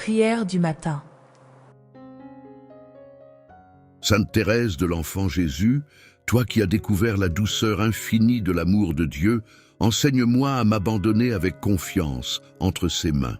Prière du matin. Sainte Thérèse de l'Enfant Jésus, toi qui as découvert la douceur infinie de l'amour de Dieu, enseigne-moi à m'abandonner avec confiance entre ses mains.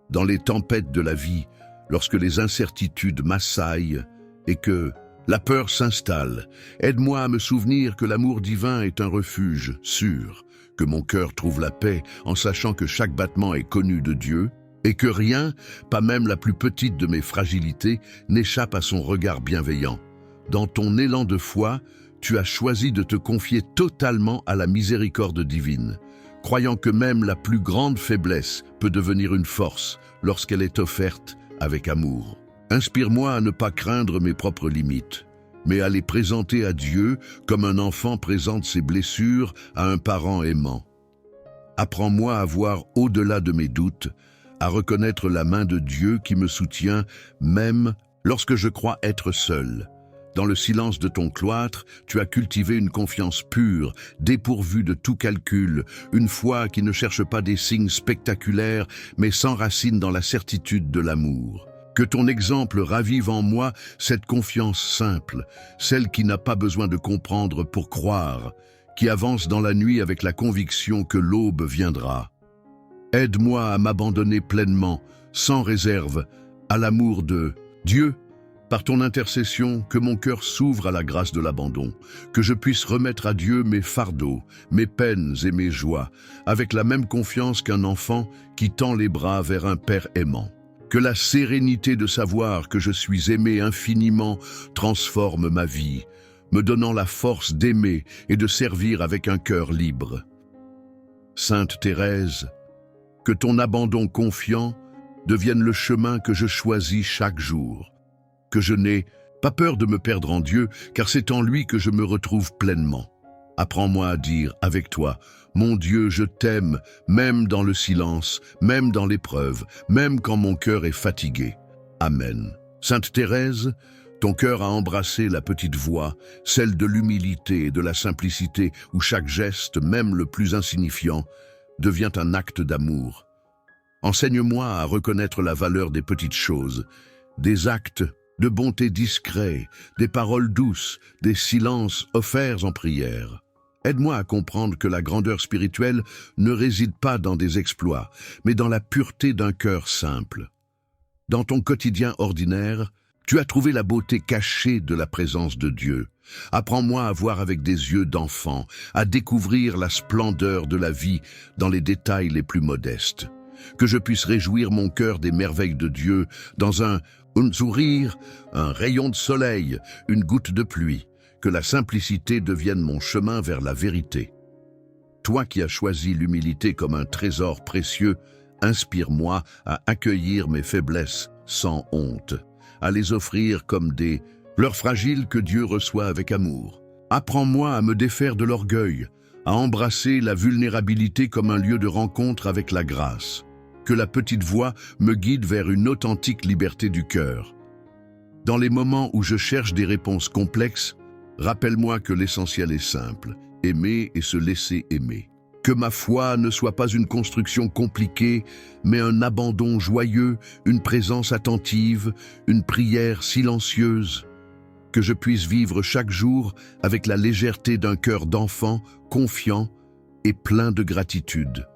Dans les tempêtes de la vie, lorsque les incertitudes m'assaillent et que la peur s'installe, aide-moi à me souvenir que l'amour divin est un refuge sûr, que mon cœur trouve la paix en sachant que chaque battement est connu de Dieu, et que rien, pas même la plus petite de mes fragilités, n'échappe à son regard bienveillant. Dans ton élan de foi, tu as choisi de te confier totalement à la miséricorde divine, croyant que même la plus grande faiblesse peut devenir une force lorsqu'elle est offerte avec amour. Inspire-moi à ne pas craindre mes propres limites, mais à les présenter à Dieu comme un enfant présente ses blessures à un parent aimant. Apprends-moi à voir au-delà de mes doutes, à reconnaître la main de Dieu qui me soutient même lorsque je crois être seul. Dans le silence de ton cloître, tu as cultivé une confiance pure, dépourvue de tout calcul, une foi qui ne cherche pas des signes spectaculaires, mais s'enracine dans la certitude de l'amour. Que ton exemple ravive en moi cette confiance simple, celle qui n'a pas besoin de comprendre pour croire, qui avance dans la nuit avec la conviction que l'aube viendra. Aide-moi à m'abandonner pleinement, sans réserve, à l'amour de Dieu. Par ton intercession, que mon cœur s'ouvre à la grâce de l'abandon, que je puisse remettre à Dieu mes fardeaux, mes peines et mes joies, avec la même confiance qu'un enfant qui tend les bras vers un père aimant. Que la sérénité de savoir que je suis aimé infiniment transforme ma vie, me donnant la force d'aimer et de servir avec un cœur libre. Sainte Thérèse, que ton abandon confiant devienne le chemin que je choisis chaque jour, que je n'ai pas peur de me perdre en Dieu, car c'est en lui que je me retrouve pleinement. Apprends-moi à dire avec toi, mon Dieu, je t'aime, même dans le silence, même dans l'épreuve, même quand mon cœur est fatigué. Amen. Sainte Thérèse, ton cœur a embrassé la petite voie, celle de l'humilité et de la simplicité, où chaque geste, même le plus insignifiant, devient un acte d'amour. Enseigne-moi à reconnaître la valeur des petites choses, des actes de bonté discrets, des paroles douces, des silences offerts en prière. Aide-moi à comprendre que la grandeur spirituelle ne réside pas dans des exploits, mais dans la pureté d'un cœur simple. Dans ton quotidien ordinaire, tu as trouvé la beauté cachée de la présence de Dieu. Apprends-moi à voir avec des yeux d'enfant, à découvrir la splendeur de la vie dans les détails les plus modestes. Que je puisse réjouir mon cœur des merveilles de Dieu dans un sourire, un rayon de soleil, une goutte de pluie. Que la simplicité devienne mon chemin vers la vérité. Toi qui as choisi l'humilité comme un trésor précieux, inspire-moi à accueillir mes faiblesses sans honte, à les offrir comme des fleurs fragiles que Dieu reçoit avec amour. Apprends-moi à me défaire de l'orgueil, à embrasser la vulnérabilité comme un lieu de rencontre avec la grâce. Que la petite voix me guide vers une authentique liberté du cœur. Dans les moments où je cherche des réponses complexes, rappelle-moi que l'essentiel est simple, aimer et se laisser aimer. Que ma foi ne soit pas une construction compliquée, mais un abandon joyeux, une présence attentive, une prière silencieuse. Que je puisse vivre chaque jour avec la légèreté d'un cœur d'enfant, confiant et plein de gratitude.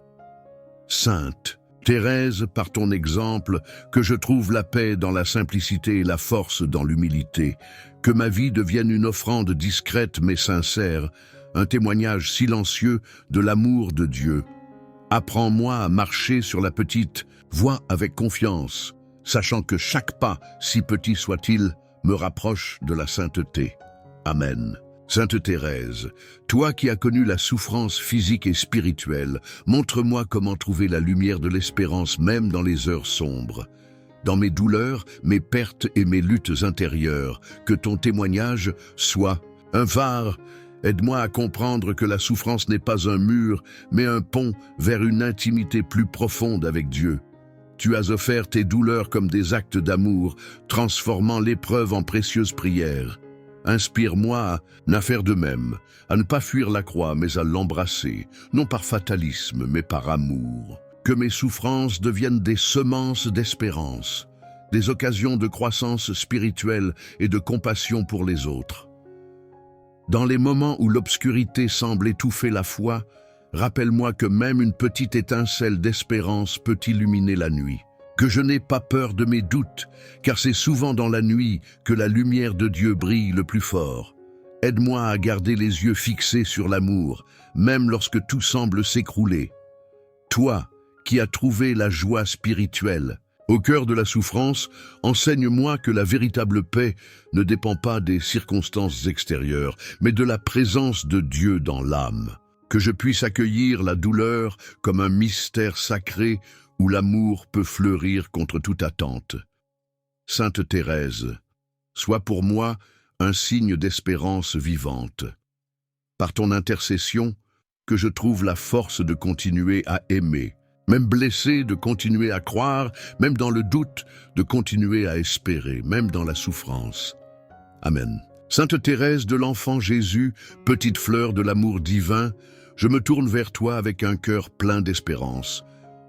Sainte Thérèse, par ton exemple, que je trouve la paix dans la simplicité et la force dans l'humilité. Que ma vie devienne une offrande discrète mais sincère, un témoignage silencieux de l'amour de Dieu. Apprends-moi à marcher sur la petite voie avec confiance, sachant que chaque pas, si petit soit-il, me rapproche de la sainteté. Amen. Sainte Thérèse, toi qui as connu la souffrance physique et spirituelle, montre-moi comment trouver la lumière de l'espérance même dans les heures sombres. Dans mes douleurs, mes pertes et mes luttes intérieures, que ton témoignage soit un phare. Aide-moi à comprendre que la souffrance n'est pas un mur, mais un pont vers une intimité plus profonde avec Dieu. Tu as offert tes douleurs comme des actes d'amour, transformant l'épreuve en précieuse prière. Inspire-moi à faire de même, à ne pas fuir la croix, mais à l'embrasser, non par fatalisme, mais par amour. Que mes souffrances deviennent des semences d'espérance, des occasions de croissance spirituelle et de compassion pour les autres. Dans les moments où l'obscurité semble étouffer la foi, rappelle-moi que même une petite étincelle d'espérance peut illuminer la nuit. Que je n'ai pas peur de mes doutes, car c'est souvent dans la nuit que la lumière de Dieu brille le plus fort. Aide-moi à garder les yeux fixés sur l'amour, même lorsque tout semble s'écrouler. Toi, qui as trouvé la joie spirituelle, au cœur de la souffrance, enseigne-moi que la véritable paix ne dépend pas des circonstances extérieures, mais de la présence de Dieu dans l'âme. Que je puisse accueillir la douleur comme un mystère sacré où l'amour peut fleurir contre toute attente. Sainte Thérèse, sois pour moi un signe d'espérance vivante. Par ton intercession, que je trouve la force de continuer à aimer, même blessé, de continuer à croire, même dans le doute, de continuer à espérer, même dans la souffrance. Amen. Sainte Thérèse de l'Enfant Jésus, petite fleur de l'amour divin, je me tourne vers toi avec un cœur plein d'espérance.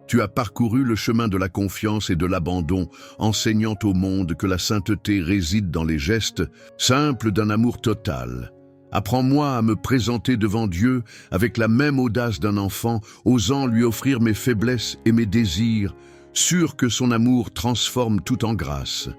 Tu as parcouru le chemin de la confiance et de l'abandon, enseignant au monde que la sainteté réside dans les gestes simples d'un amour total. Apprends-moi à me présenter devant Dieu avec la même audace d'un enfant, osant lui offrir mes faiblesses et mes désirs, sûr que son amour transforme tout en grâce.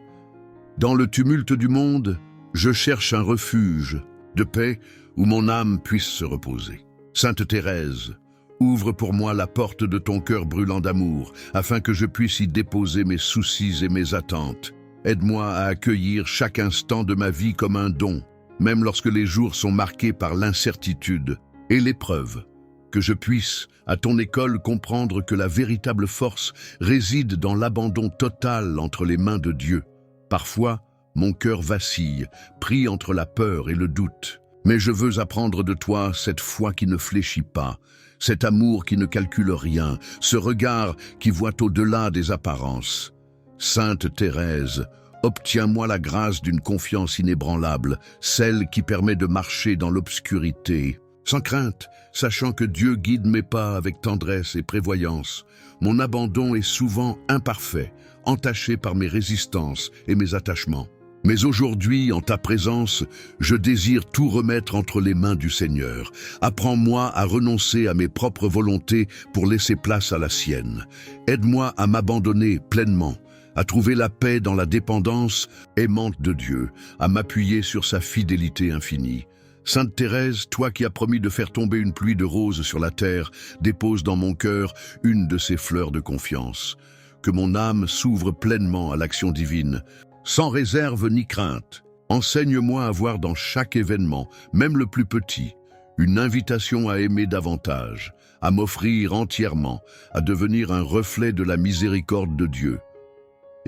Dans le tumulte du monde, je cherche un refuge de paix où mon âme puisse se reposer. Sainte Thérèse, ouvre pour moi la porte de ton cœur brûlant d'amour, afin que je puisse y déposer mes soucis et mes attentes. Aide-moi à accueillir chaque instant de ma vie comme un don, même lorsque les jours sont marqués par l'incertitude et l'épreuve. Que je puisse, à ton école, comprendre que la véritable force réside dans l'abandon total entre les mains de Dieu. Parfois, mon cœur vacille, pris entre la peur et le doute. Mais je veux apprendre de toi cette foi qui ne fléchit pas, cet amour qui ne calcule rien, ce regard qui voit au-delà des apparences. Sainte Thérèse, obtiens-moi la grâce d'une confiance inébranlable, celle qui permet de marcher dans l'obscurité, sans crainte, sachant que Dieu guide mes pas avec tendresse et prévoyance. Mon abandon est souvent imparfait, entaché par mes résistances et mes attachements. Mais aujourd'hui, en ta présence, je désire tout remettre entre les mains du Seigneur. Apprends-moi à renoncer à mes propres volontés pour laisser place à la sienne. Aide-moi à m'abandonner pleinement, à trouver la paix dans la dépendance aimante de Dieu, à m'appuyer sur sa fidélité infinie. Sainte Thérèse, toi qui as promis de faire tomber une pluie de roses sur la terre, dépose dans mon cœur une de ces fleurs de confiance. Que mon âme s'ouvre pleinement à l'action divine, sans réserve ni crainte. Enseigne-moi à voir dans chaque événement, même le plus petit, une invitation à aimer davantage, à m'offrir entièrement, à devenir un reflet de la miséricorde de Dieu.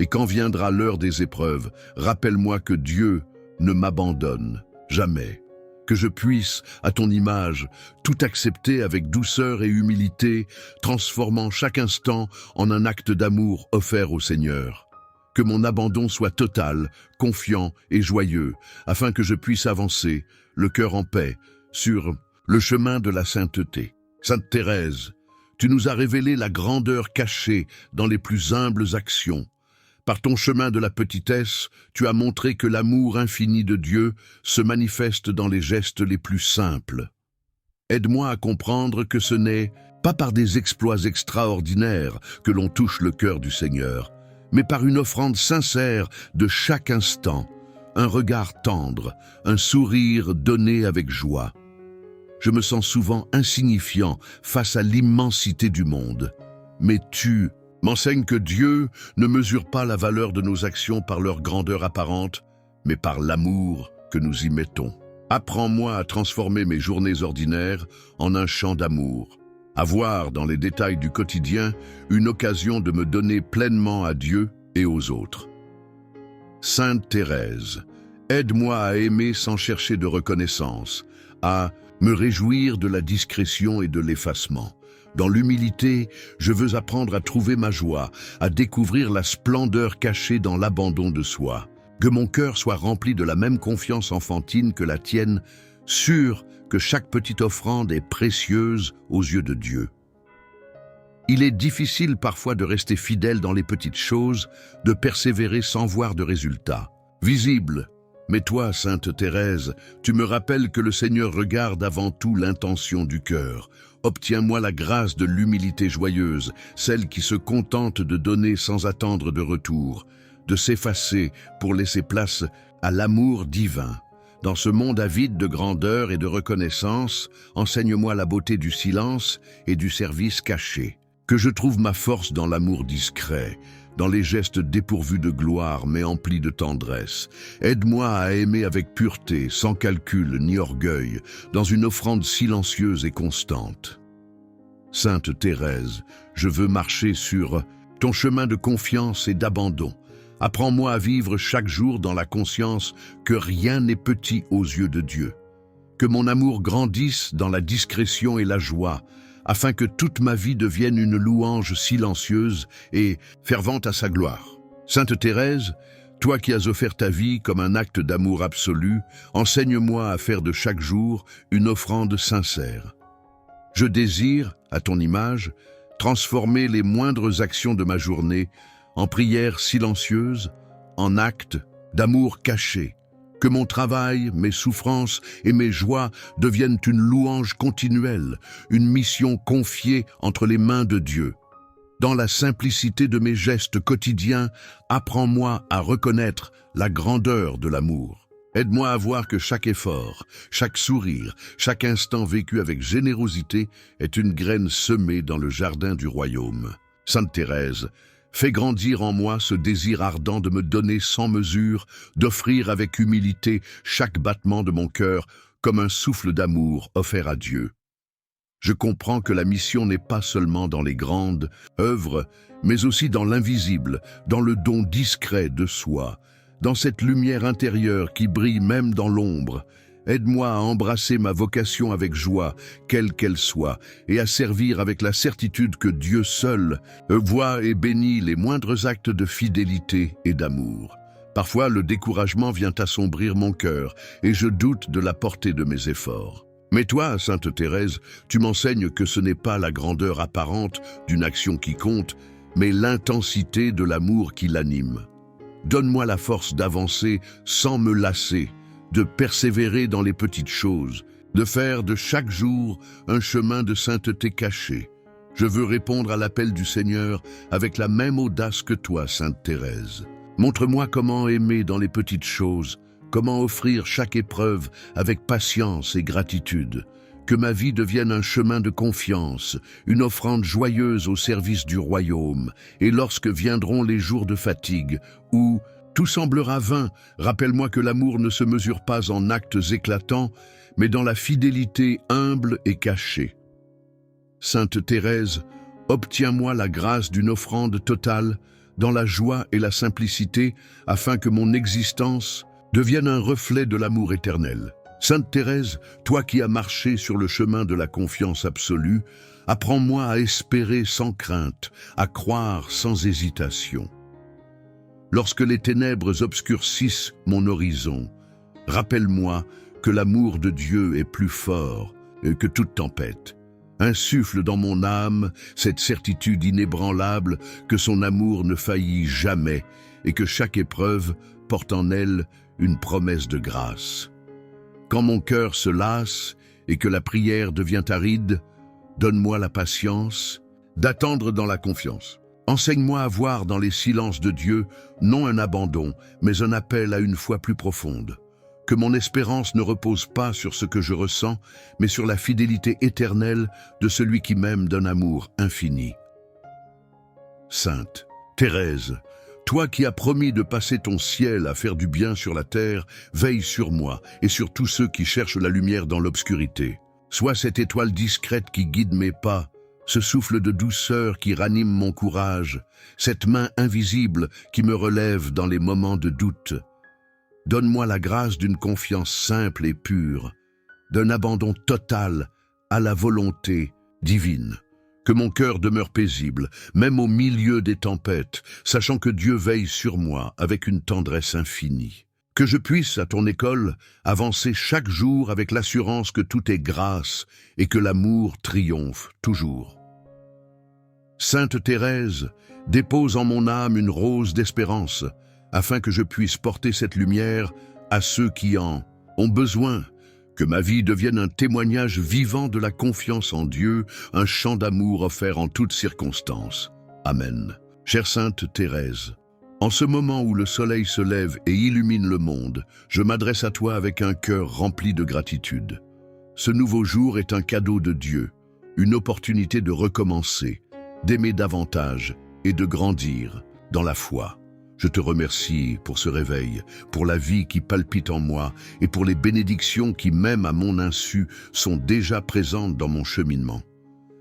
Et quand viendra l'heure des épreuves, rappelle-moi que Dieu ne m'abandonne jamais. Que je puisse, à ton image, tout accepter avec douceur et humilité, transformant chaque instant en un acte d'amour offert au Seigneur. Que mon abandon soit total, confiant et joyeux, afin que je puisse avancer, le cœur en paix, sur le chemin de la sainteté. Sainte Thérèse, tu nous as révélé la grandeur cachée dans les plus humbles actions. Par ton chemin de la petitesse, tu as montré que l'amour infini de Dieu se manifeste dans les gestes les plus simples. Aide-moi à comprendre que ce n'est pas par des exploits extraordinaires que l'on touche le cœur du Seigneur, mais par une offrande sincère de chaque instant, un regard tendre, un sourire donné avec joie. Je me sens souvent insignifiant face à l'immensité du monde, mais tu m'enseignes que Dieu ne mesure pas la valeur de nos actions par leur grandeur apparente, mais par l'amour que nous y mettons. Apprends-moi à transformer mes journées ordinaires en un chant d'amour, à voir dans les détails du quotidien une occasion de me donner pleinement à Dieu et aux autres. Sainte Thérèse, aide-moi à aimer sans chercher de reconnaissance, à me réjouir de la discrétion et de l'effacement. Dans l'humilité, je veux apprendre à trouver ma joie, à découvrir la splendeur cachée dans l'abandon de soi. Que mon cœur soit rempli de la même confiance enfantine que la tienne, sûr que chaque petite offrande est précieuse aux yeux de Dieu. Il est difficile parfois de rester fidèle dans les petites choses, de persévérer sans voir de résultats visibles. Mais toi, Sainte Thérèse, tu me rappelles que le Seigneur regarde avant tout l'intention du cœur. Obtiens-moi la grâce de l'humilité joyeuse, celle qui se contente de donner sans attendre de retour, de s'effacer pour laisser place à l'amour divin. Dans ce monde avide de grandeur et de reconnaissance, enseigne-moi la beauté du silence et du service caché. Que je trouve ma force dans l'amour discret, dans les gestes dépourvus de gloire mais emplis de tendresse. Aide-moi à aimer avec pureté, sans calcul ni orgueil, dans une offrande silencieuse et constante. Sainte Thérèse, je veux marcher sur ton chemin de confiance et d'abandon. Apprends-moi à vivre chaque jour dans la conscience que rien n'est petit aux yeux de Dieu. Que mon amour grandisse dans la discrétion et la joie, afin que toute ma vie devienne une louange silencieuse et fervente à sa gloire. Sainte Thérèse, toi qui as offert ta vie comme un acte d'amour absolu, enseigne-moi à faire de chaque jour une offrande sincère. Je désire, à ton image, transformer les moindres actions de ma journée en prières silencieuses, en actes d'amour caché. Que mon travail, mes souffrances et mes joies deviennent une louange continuelle, une mission confiée entre les mains de Dieu. Dans la simplicité de mes gestes quotidiens, apprends-moi à reconnaître la grandeur de l'amour. Aide-moi à voir que chaque effort, chaque sourire, chaque instant vécu avec générosité est une graine semée dans le jardin du royaume. Sainte Thérèse, fais grandir en moi ce désir ardent de me donner sans mesure, d'offrir avec humilité chaque battement de mon cœur comme un souffle d'amour offert à Dieu. Je comprends que la mission n'est pas seulement dans les grandes œuvres, mais aussi dans l'invisible, dans le don discret de soi, dans cette lumière intérieure qui brille même dans l'ombre. Aide-moi à embrasser ma vocation avec joie, quelle qu'elle soit, et à servir avec la certitude que Dieu seul voit et bénit les moindres actes de fidélité et d'amour. Parfois, le découragement vient assombrir mon cœur, et je doute de la portée de mes efforts. Mais toi, Sainte Thérèse, tu m'enseignes que ce n'est pas la grandeur apparente d'une action qui compte, mais l'intensité de l'amour qui l'anime. Donne-moi la force d'avancer sans me lasser, de persévérer dans les petites choses, de faire de chaque jour un chemin de sainteté caché. Je veux répondre à l'appel du Seigneur avec la même audace que toi, Sainte Thérèse. Montre-moi comment aimer dans les petites choses, comment offrir chaque épreuve avec patience et gratitude. Que ma vie devienne un chemin de confiance, une offrande joyeuse au service du royaume. Et lorsque viendront les jours de fatigue, où tout semblera vain, rappelle-moi que l'amour ne se mesure pas en actes éclatants, mais dans la fidélité humble et cachée. Sainte Thérèse, obtiens-moi la grâce d'une offrande totale, dans la joie et la simplicité, afin que mon existence devienne un reflet de l'amour éternel. Sainte Thérèse, toi qui as marché sur le chemin de la confiance absolue, apprends-moi à espérer sans crainte, à croire sans hésitation. Lorsque les ténèbres obscurcissent mon horizon, rappelle-moi que l'amour de Dieu est plus fort que toute tempête. Insuffle dans mon âme cette certitude inébranlable que son amour ne faillit jamais et que chaque épreuve porte en elle une promesse de grâce. Quand mon cœur se lasse et que la prière devient aride, donne-moi la patience d'attendre dans la confiance. Enseigne-moi à voir dans les silences de Dieu non un abandon, mais un appel à une foi plus profonde. Que mon espérance ne repose pas sur ce que je ressens, mais sur la fidélité éternelle de celui qui m'aime d'un amour infini. Sainte Thérèse, toi qui as promis de passer ton ciel à faire du bien sur la terre, veille sur moi et sur tous ceux qui cherchent la lumière dans l'obscurité. Sois cette étoile discrète qui guide mes pas, ce souffle de douceur qui ranime mon courage, cette main invisible qui me relève dans les moments de doute. Donne-moi la grâce d'une confiance simple et pure, d'un abandon total à la volonté divine. Que mon cœur demeure paisible, même au milieu des tempêtes, sachant que Dieu veille sur moi avec une tendresse infinie. Que je puisse, à ton école, avancer chaque jour avec l'assurance que tout est grâce et que l'amour triomphe toujours. Sainte Thérèse, dépose en mon âme une rose d'espérance, afin que je puisse porter cette lumière à ceux qui en ont besoin, que ma vie devienne un témoignage vivant de la confiance en Dieu, un chant d'amour offert en toutes circonstances. Amen. Chère Sainte Thérèse, en ce moment où le soleil se lève et illumine le monde, je m'adresse à toi avec un cœur rempli de gratitude. Ce nouveau jour est un cadeau de Dieu, une opportunité de recommencer, d'aimer davantage et de grandir dans la foi. Je te remercie pour ce réveil, pour la vie qui palpite en moi et pour les bénédictions qui, même à mon insu, sont déjà présentes dans mon cheminement.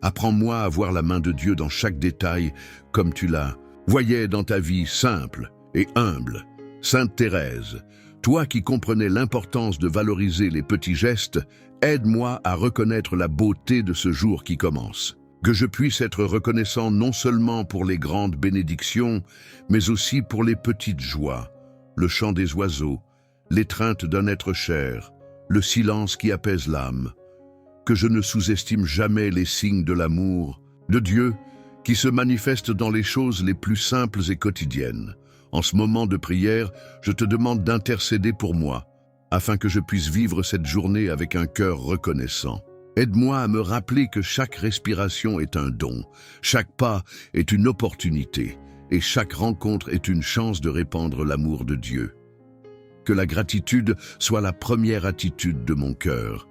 Apprends-moi à voir la main de Dieu dans chaque détail, comme tu la voyais dans ta vie simple et humble. Sainte Thérèse, toi qui comprenais l'importance de valoriser les petits gestes, aide-moi à reconnaître la beauté de ce jour qui commence. Que je puisse être reconnaissant non seulement pour les grandes bénédictions, mais aussi pour les petites joies, le chant des oiseaux, l'étreinte d'un être cher, le silence qui apaise l'âme. Que je ne sous-estime jamais les signes de l'amour de Dieu qui se manifestent dans les choses les plus simples et quotidiennes. En ce moment de prière, je te demande d'intercéder pour moi, afin que je puisse vivre cette journée avec un cœur reconnaissant. Aide-moi à me rappeler que chaque respiration est un don, chaque pas est une opportunité, et chaque rencontre est une chance de répandre l'amour de Dieu. Que la gratitude soit la première attitude de mon cœur,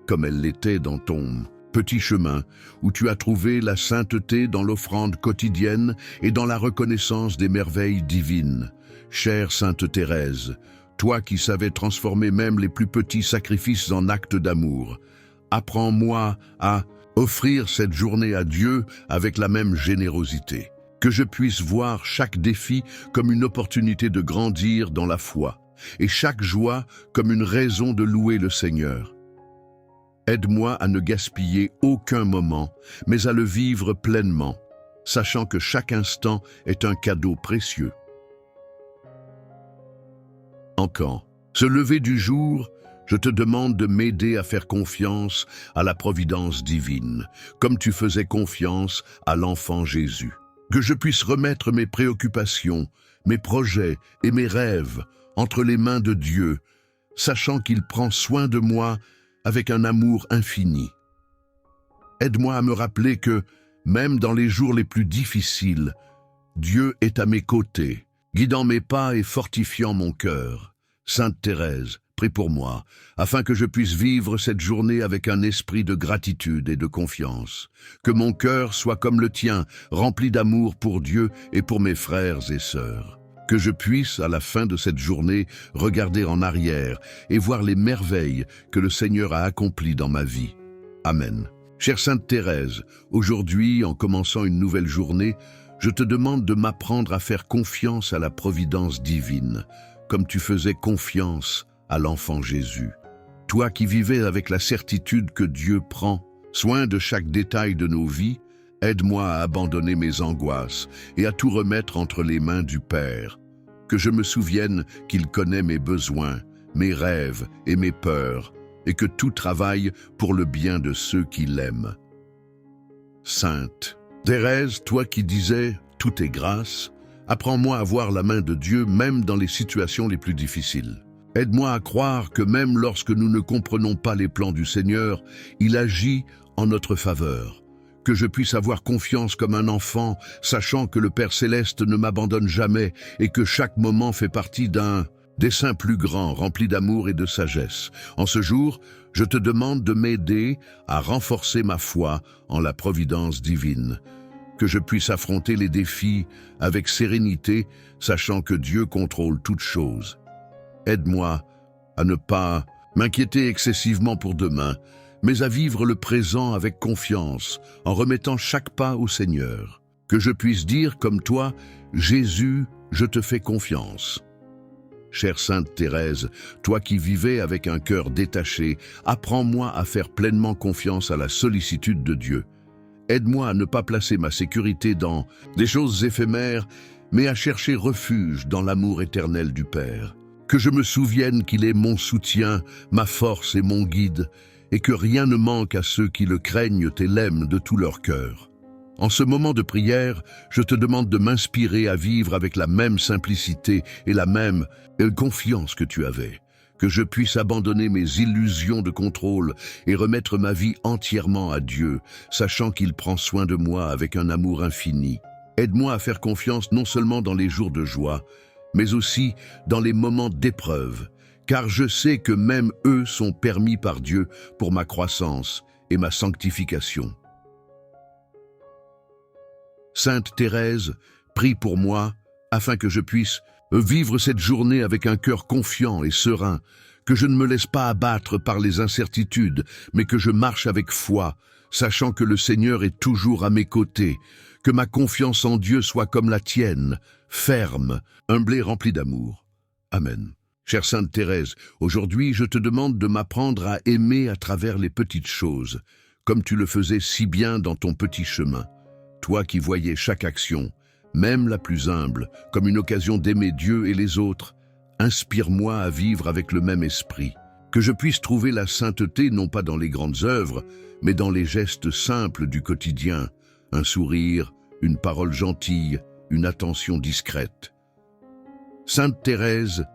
comme elle l'était dans ton petit chemin, où tu as trouvé la sainteté dans l'offrande quotidienne et dans la reconnaissance des merveilles divines. Chère Sainte Thérèse, toi qui savais transformer même les plus petits sacrifices en actes d'amour, apprends-moi à offrir cette journée à Dieu avec la même générosité. Que je puisse voir chaque défi comme une opportunité de grandir dans la foi et chaque joie comme une raison de louer le Seigneur. Aide-moi à ne gaspiller aucun moment, mais à le vivre pleinement, sachant que chaque instant est un cadeau précieux. Encore, ce lever du jour, je te demande de m'aider à faire confiance à la providence divine, comme tu faisais confiance à l'enfant Jésus. Que je puisse remettre mes préoccupations, mes projets et mes rêves entre les mains de Dieu, sachant qu'il prend soin de moi avec un amour infini. Aide-moi à me rappeler que, même dans les jours les plus difficiles, Dieu est à mes côtés, guidant mes pas et fortifiant mon cœur. Sainte Thérèse, prie pour moi, afin que je puisse vivre cette journée avec un esprit de gratitude et de confiance. Que mon cœur soit comme le tien, rempli d'amour pour Dieu et pour mes frères et sœurs. Que je puisse, à la fin de cette journée, regarder en arrière et voir les merveilles que le Seigneur a accomplies dans ma vie. Amen. Chère Sainte Thérèse, aujourd'hui, en commençant une nouvelle journée, je te demande de m'apprendre à faire confiance à la providence divine, comme tu faisais confiance à l'enfant Jésus. Toi qui vivais avec la certitude que Dieu prend soin de chaque détail de nos vies, aide-moi à abandonner mes angoisses et à tout remettre entre les mains du Père. Que je me souvienne qu'il connaît mes besoins, mes rêves et mes peurs, et que tout travaille pour le bien de ceux qui l'aiment. Sainte Thérèse, toi qui disais « tout est grâce », apprends-moi à voir la main de Dieu même dans les situations les plus difficiles. Aide-moi à croire que même lorsque nous ne comprenons pas les plans du Seigneur, il agit en notre faveur. Que je puisse avoir confiance comme un enfant, sachant que le Père Céleste ne m'abandonne jamais et que chaque moment fait partie d'un dessein plus grand, rempli d'amour et de sagesse. En ce jour, je te demande de m'aider à renforcer ma foi en la providence divine. Que je puisse affronter les défis avec sérénité, sachant que Dieu contrôle toutes choses. Aide-moi à ne pas m'inquiéter excessivement pour demain, mais à vivre le présent avec confiance, en remettant chaque pas au Seigneur. Que je puisse dire comme toi, « Jésus, je te fais confiance ». Chère Sainte Thérèse, toi qui vivais avec un cœur détaché, apprends-moi à faire pleinement confiance à la sollicitude de Dieu. Aide-moi à ne pas placer ma sécurité dans des choses éphémères, mais à chercher refuge dans l'amour éternel du Père. Que je me souvienne qu'il est mon soutien, ma force et mon guide, et que rien ne manque à ceux qui le craignent et l'aiment de tout leur cœur. En ce moment de prière, je te demande de m'inspirer à vivre avec la même simplicité et la même confiance que tu avais. Que je puisse abandonner mes illusions de contrôle et remettre ma vie entièrement à Dieu, sachant qu'il prend soin de moi avec un amour infini. Aide-moi à faire confiance non seulement dans les jours de joie, mais aussi dans les moments d'épreuve, car je sais que même eux sont permis par Dieu pour ma croissance et ma sanctification. Sainte Thérèse, prie pour moi afin que je puisse vivre cette journée avec un cœur confiant et serein, que je ne me laisse pas abattre par les incertitudes, mais que je marche avec foi, sachant que le Seigneur est toujours à mes côtés, que ma confiance en Dieu soit comme la tienne, ferme, humble et remplie d'amour. Amen. Chère Sainte Thérèse, aujourd'hui je te demande de m'apprendre à aimer à travers les petites choses, comme tu le faisais si bien dans ton petit chemin. Toi qui voyais chaque action, même la plus humble, comme une occasion d'aimer Dieu et les autres, inspire-moi à vivre avec le même esprit, que je puisse trouver la sainteté non pas dans les grandes œuvres, mais dans les gestes simples du quotidien, un sourire, une parole gentille, une attention discrète. Sainte Thérèse,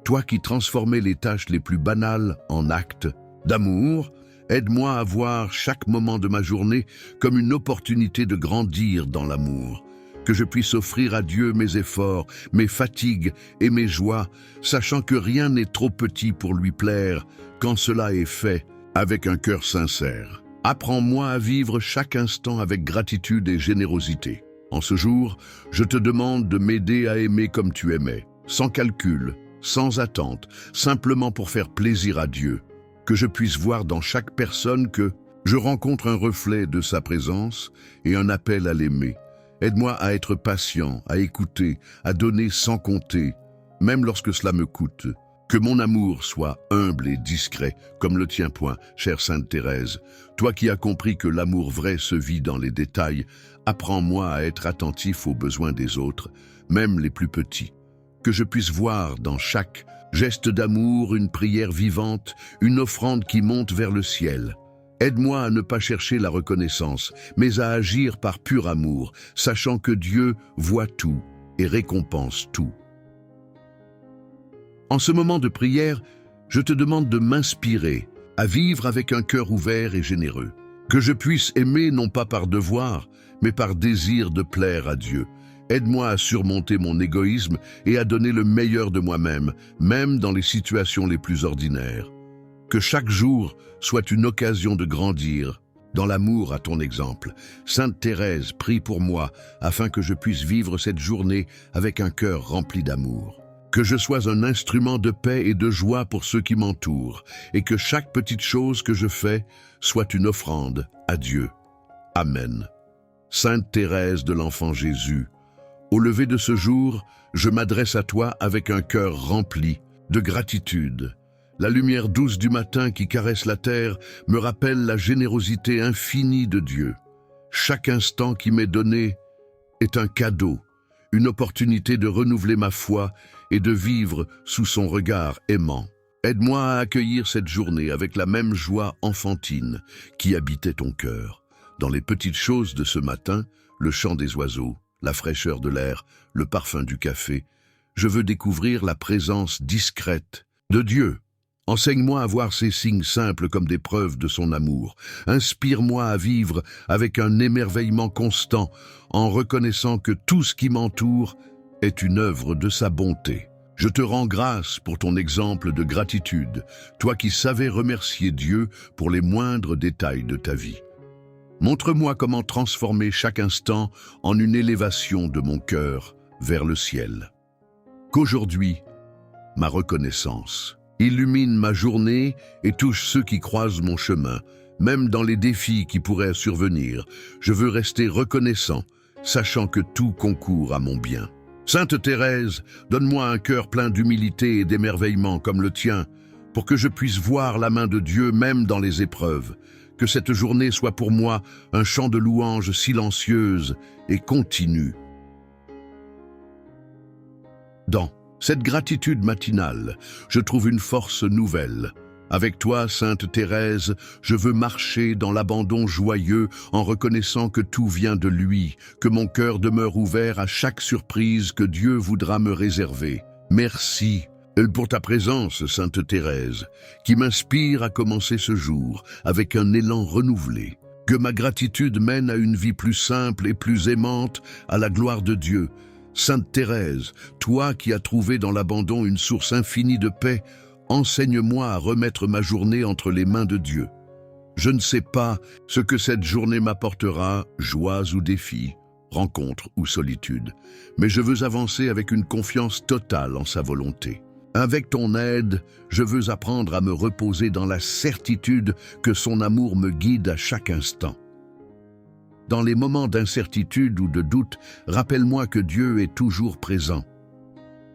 toi qui transformais les tâches les plus banales en actes d'amour, aide-moi à voir chaque moment de ma journée comme une opportunité de grandir dans l'amour, que je puisse offrir à Dieu mes efforts, mes fatigues et mes joies, sachant que rien n'est trop petit pour lui plaire quand cela est fait avec un cœur sincère. Apprends-moi à vivre chaque instant avec gratitude et générosité. En ce jour, je te demande de m'aider à aimer comme tu aimais, sans calcul, sans attente, simplement pour faire plaisir à Dieu. Que je puisse voir dans chaque personne que je rencontre un reflet de sa présence et un appel à l'aimer. Aide-moi à être patient, à écouter, à donner sans compter, même lorsque cela me coûte. Que mon amour soit humble et discret, comme le tien point, chère Sainte Thérèse. Toi qui as compris que l'amour vrai se vit dans les détails, apprends-moi à être attentif aux besoins des autres, même les plus petits. Que je puisse voir dans chaque geste d'amour une prière vivante, une offrande qui monte vers le ciel. Aide-moi à ne pas chercher la reconnaissance, mais à agir par pur amour, sachant que Dieu voit tout et récompense tout. En ce moment de prière, je te demande de m'inspirer à vivre avec un cœur ouvert et généreux. Que je puisse aimer non pas par devoir, mais par désir de plaire à Dieu. Aide-moi à surmonter mon égoïsme et à donner le meilleur de moi-même, même dans les situations les plus ordinaires. Que chaque jour soit une occasion de grandir dans l'amour à ton exemple. Sainte Thérèse, prie pour moi afin que je puisse vivre cette journée avec un cœur rempli d'amour. Que je sois un instrument de paix et de joie pour ceux qui m'entourent, et que chaque petite chose que je fais soit une offrande à Dieu. Amen. Sainte Thérèse de l'Enfant Jésus, au lever de ce jour, je m'adresse à toi avec un cœur rempli de gratitude. La lumière douce du matin qui caresse la terre me rappelle la générosité infinie de Dieu. Chaque instant qui m'est donné est un cadeau, une opportunité de renouveler ma foi et de vivre sous son regard aimant. Aide-moi à accueillir cette journée avec la même joie enfantine qui habitait ton cœur. Dans les petites choses de ce matin, le chant des oiseaux, la fraîcheur de l'air, le parfum du café, je veux découvrir la présence discrète de Dieu. Enseigne-moi à voir ces signes simples comme des preuves de son amour. Inspire-moi à vivre avec un émerveillement constant en reconnaissant que tout ce qui m'entoure est une œuvre de sa bonté. Je te rends grâce pour ton exemple de gratitude, toi qui savais remercier Dieu pour les moindres détails de ta vie. Montre-moi comment transformer chaque instant en une élévation de mon cœur vers le ciel. Qu'aujourd'hui, ma reconnaissance illumine ma journée et touche ceux qui croisent mon chemin, même dans les défis qui pourraient survenir. Je veux rester reconnaissant, sachant que tout concourt à mon bien. Sainte Thérèse, donne-moi un cœur plein d'humilité et d'émerveillement comme le tien, pour que je puisse voir la main de Dieu même dans les épreuves. Que cette journée soit pour moi un chant de louanges silencieuse et continue. Dans cette gratitude matinale, je trouve une force nouvelle Avec toi, Sainte Thérèse, je veux marcher dans l'abandon joyeux en reconnaissant que tout vient de lui, que mon cœur demeure ouvert à chaque surprise que Dieu voudra me réserver. Merci pour ta présence, Sainte Thérèse, qui m'inspire à commencer ce jour avec un élan renouvelé. Que ma gratitude mène à une vie plus simple et plus aimante à la gloire de Dieu. Sainte Thérèse, toi qui as trouvé dans l'abandon une source infinie de paix, enseigne-moi à remettre ma journée entre les mains de Dieu. Je ne sais pas ce que cette journée m'apportera, joies ou défis, rencontres ou solitude, mais je veux avancer avec une confiance totale en sa volonté. Avec ton aide, je veux apprendre à me reposer dans la certitude que son amour me guide à chaque instant. Dans les moments d'incertitude ou de doute, rappelle-moi que Dieu est toujours présent.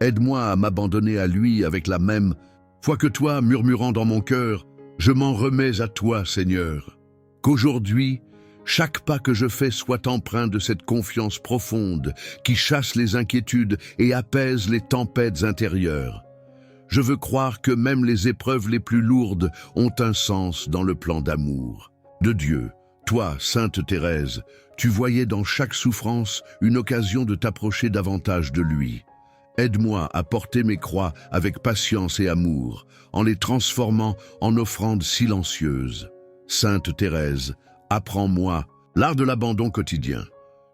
Aide-moi à m'abandonner à lui avec la même foi que toi, murmurant dans mon cœur, je m'en remets à toi, Seigneur. Qu'aujourd'hui, chaque pas que je fais soit empreint de cette confiance profonde qui chasse les inquiétudes et apaise les tempêtes intérieures. Je veux croire que même les épreuves les plus lourdes ont un sens dans le plan d'amour de Dieu. Toi, Sainte Thérèse, tu voyais dans chaque souffrance une occasion de t'approcher davantage de lui. Aide-moi à porter mes croix avec patience et amour, en les transformant en offrandes silencieuses. Sainte Thérèse, apprends-moi l'art de l'abandon quotidien,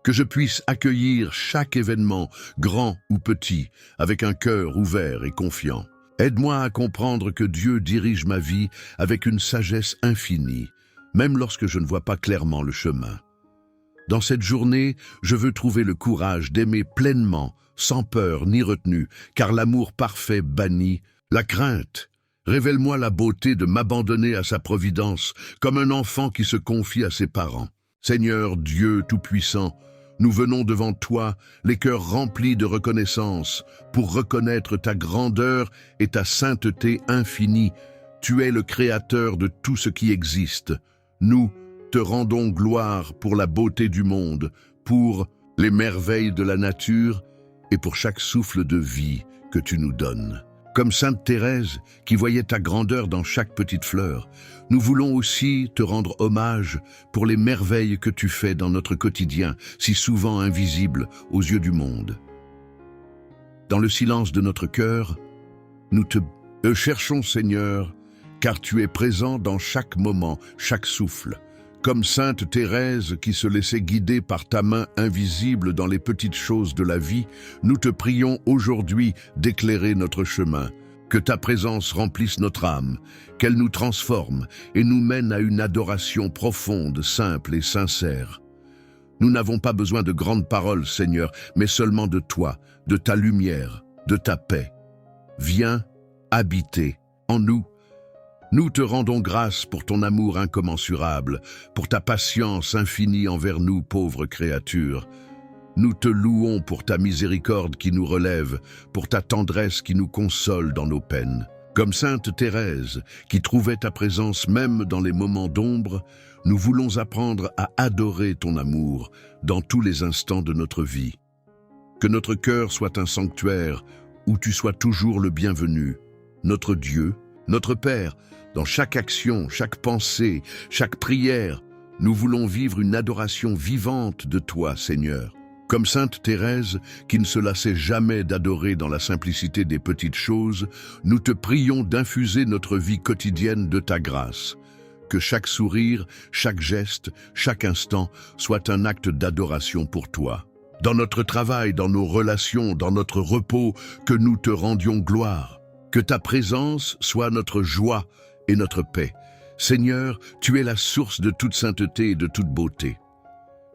que je puisse accueillir chaque événement, grand ou petit, avec un cœur ouvert et confiant. Aide-moi à comprendre que Dieu dirige ma vie avec une sagesse infinie, même lorsque je ne vois pas clairement le chemin. Dans cette journée, je veux trouver le courage d'aimer pleinement, sans peur ni retenue, car l'amour parfait bannit la crainte. Révèle-moi la beauté de m'abandonner à sa providence, comme un enfant qui se confie à ses parents. Seigneur Dieu Tout-Puissant, nous venons devant toi, les cœurs remplis de reconnaissance, pour reconnaître ta grandeur et ta sainteté infinie. Tu es le Créateur de tout ce qui existe. Nous te rendons gloire pour la beauté du monde, pour les merveilles de la nature et pour chaque souffle de vie que tu nous donnes. Comme Sainte Thérèse, qui voyait ta grandeur dans chaque petite fleur, nous voulons aussi te rendre hommage pour les merveilles que tu fais dans notre quotidien, si souvent invisibles aux yeux du monde. Dans le silence de notre cœur, nous te cherchons, Seigneur, car tu es présent dans chaque moment, chaque souffle. Comme Sainte Thérèse qui se laissait guider par ta main invisible dans les petites choses de la vie, nous te prions aujourd'hui d'éclairer notre chemin. Que ta présence remplisse notre âme, qu'elle nous transforme et nous mène à une adoration profonde, simple et sincère. Nous n'avons pas besoin de grandes paroles, Seigneur, mais seulement de toi, de ta lumière, de ta paix. Viens habiter en nous. Nous te rendons grâce pour ton amour incommensurable, pour ta patience infinie envers nous, pauvres créatures. Nous te louons pour ta miséricorde qui nous relève, pour ta tendresse qui nous console dans nos peines. Comme Sainte Thérèse, qui trouvait ta présence même dans les moments d'ombre, nous voulons apprendre à adorer ton amour dans tous les instants de notre vie. Que notre cœur soit un sanctuaire où tu sois toujours le bienvenu, notre Dieu, notre Père. Dans chaque action, chaque pensée, chaque prière, nous voulons vivre une adoration vivante de toi, Seigneur. Comme Sainte Thérèse, qui ne se lassait jamais d'adorer dans la simplicité des petites choses, nous te prions d'infuser notre vie quotidienne de ta grâce. Que chaque sourire, chaque geste, chaque instant soit un acte d'adoration pour toi. Dans notre travail, dans nos relations, dans notre repos, que nous te rendions gloire. Que ta présence soit notre joie et notre paix. Seigneur, tu es la source de toute sainteté et de toute beauté.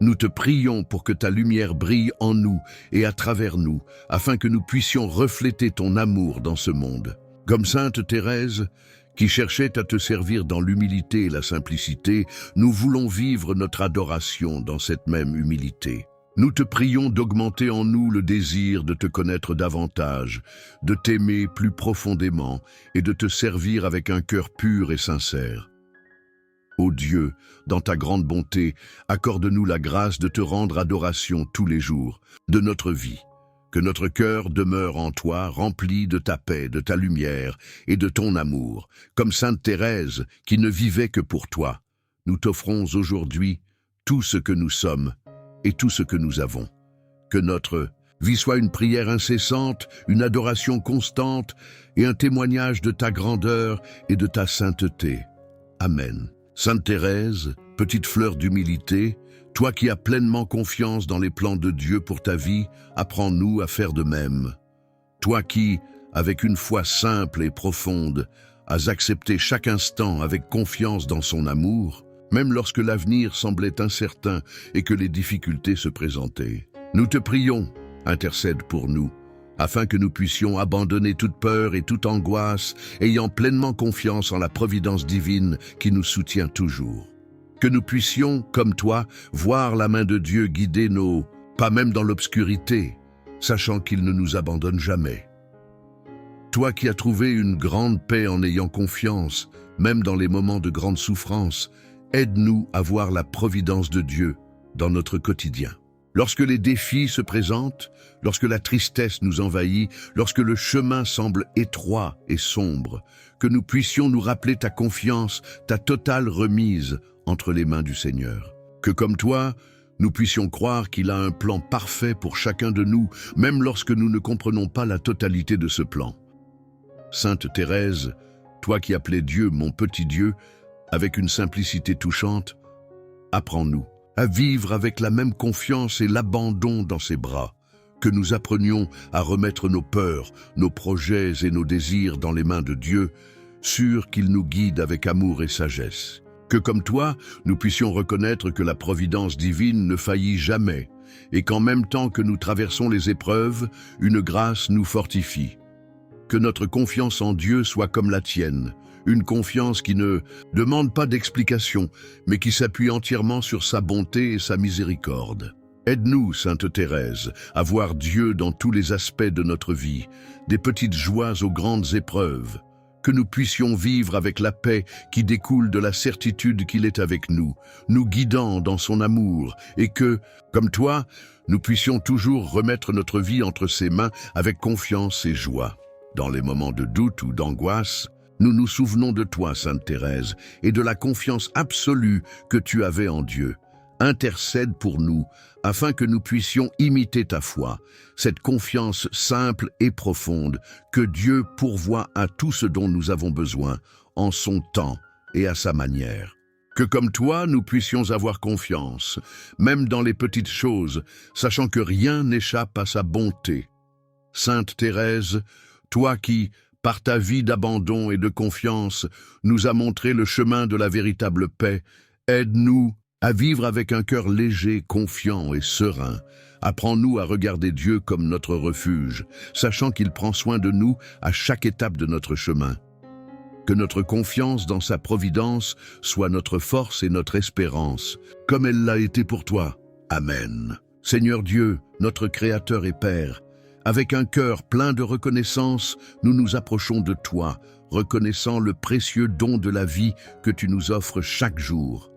Nous te prions pour que ta lumière brille en nous et à travers nous, afin que nous puissions refléter ton amour dans ce monde. Comme Sainte Thérèse, qui cherchait à te servir dans l'humilité et la simplicité, nous voulons vivre notre adoration dans cette même humilité. Nous te prions d'augmenter en nous le désir de te connaître davantage, de t'aimer plus profondément et de te servir avec un cœur pur et sincère. Ô Dieu, dans ta grande bonté, accorde-nous la grâce de te rendre adoration tous les jours de notre vie. Que notre cœur demeure en toi, rempli de ta paix, de ta lumière et de ton amour, comme sainte Thérèse qui ne vivait que pour toi. Nous t'offrons aujourd'hui tout ce que nous sommes et tout ce que nous avons. Que notre vie soit une prière incessante, une adoration constante et un témoignage de ta grandeur et de ta sainteté. Amen. Sainte Thérèse, petite fleur d'humilité, toi qui as pleinement confiance dans les plans de Dieu pour ta vie, apprends-nous à faire de même. Toi qui, avec une foi simple et profonde, as accepté chaque instant avec confiance dans son amour, même lorsque l'avenir semblait incertain et que les difficultés se présentaient. Nous te prions, intercède pour nous, afin que nous puissions abandonner toute peur et toute angoisse, ayant pleinement confiance en la providence divine qui nous soutient toujours. Que nous puissions, comme toi, voir la main de Dieu guider nos pas même dans l'obscurité, sachant qu'il ne nous abandonne jamais. Toi qui as trouvé une grande paix en ayant confiance, même dans les moments de grande souffrance, aide-nous à voir la providence de Dieu dans notre quotidien. Lorsque les défis se présentent, lorsque la tristesse nous envahit, lorsque le chemin semble étroit et sombre, que nous puissions nous rappeler ta confiance, ta totale remise entre les mains du Seigneur. Que comme toi, nous puissions croire qu'il a un plan parfait pour chacun de nous, même lorsque nous ne comprenons pas la totalité de ce plan. Sainte Thérèse, toi qui appelais Dieu mon petit Dieu, avec une simplicité touchante, apprends-nous à vivre avec la même confiance et l'abandon dans ses bras, que nous apprenions à remettre nos peurs, nos projets et nos désirs dans les mains de Dieu, sûrs qu'il nous guide avec amour et sagesse. Que comme toi, nous puissions reconnaître que la providence divine ne faillit jamais, et qu'en même temps que nous traversons les épreuves, une grâce nous fortifie. Que notre confiance en Dieu soit comme la tienne, une confiance qui ne demande pas d'explication, mais qui s'appuie entièrement sur sa bonté et sa miséricorde. Aide-nous, Sainte Thérèse, à voir Dieu dans tous les aspects de notre vie, des petites joies aux grandes épreuves, que nous puissions vivre avec la paix qui découle de la certitude qu'il est avec nous, nous guidant dans son amour, et que, comme toi, nous puissions toujours remettre notre vie entre ses mains avec confiance et joie. Dans les moments de doute ou d'angoisse, nous nous souvenons de toi, Sainte Thérèse, et de la confiance absolue que tu avais en Dieu. Intercède pour nous, afin que nous puissions imiter ta foi, cette confiance simple et profonde que Dieu pourvoit à tout ce dont nous avons besoin, en son temps et à sa manière. Que comme toi, nous puissions avoir confiance, même dans les petites choses, sachant que rien n'échappe à sa bonté. Sainte Thérèse, toi qui, par ta vie d'abandon et de confiance, nous as montré le chemin de la véritable paix, aide-nous à vivre avec un cœur léger, confiant et serein. Apprends-nous à regarder Dieu comme notre refuge, sachant qu'il prend soin de nous à chaque étape de notre chemin. Que notre confiance dans sa providence soit notre force et notre espérance, comme elle l'a été pour toi. Amen. Seigneur Dieu, notre Créateur et Père, avec un cœur plein de reconnaissance, nous nous approchons de toi, reconnaissant le précieux don de la vie que tu nous offres chaque jour.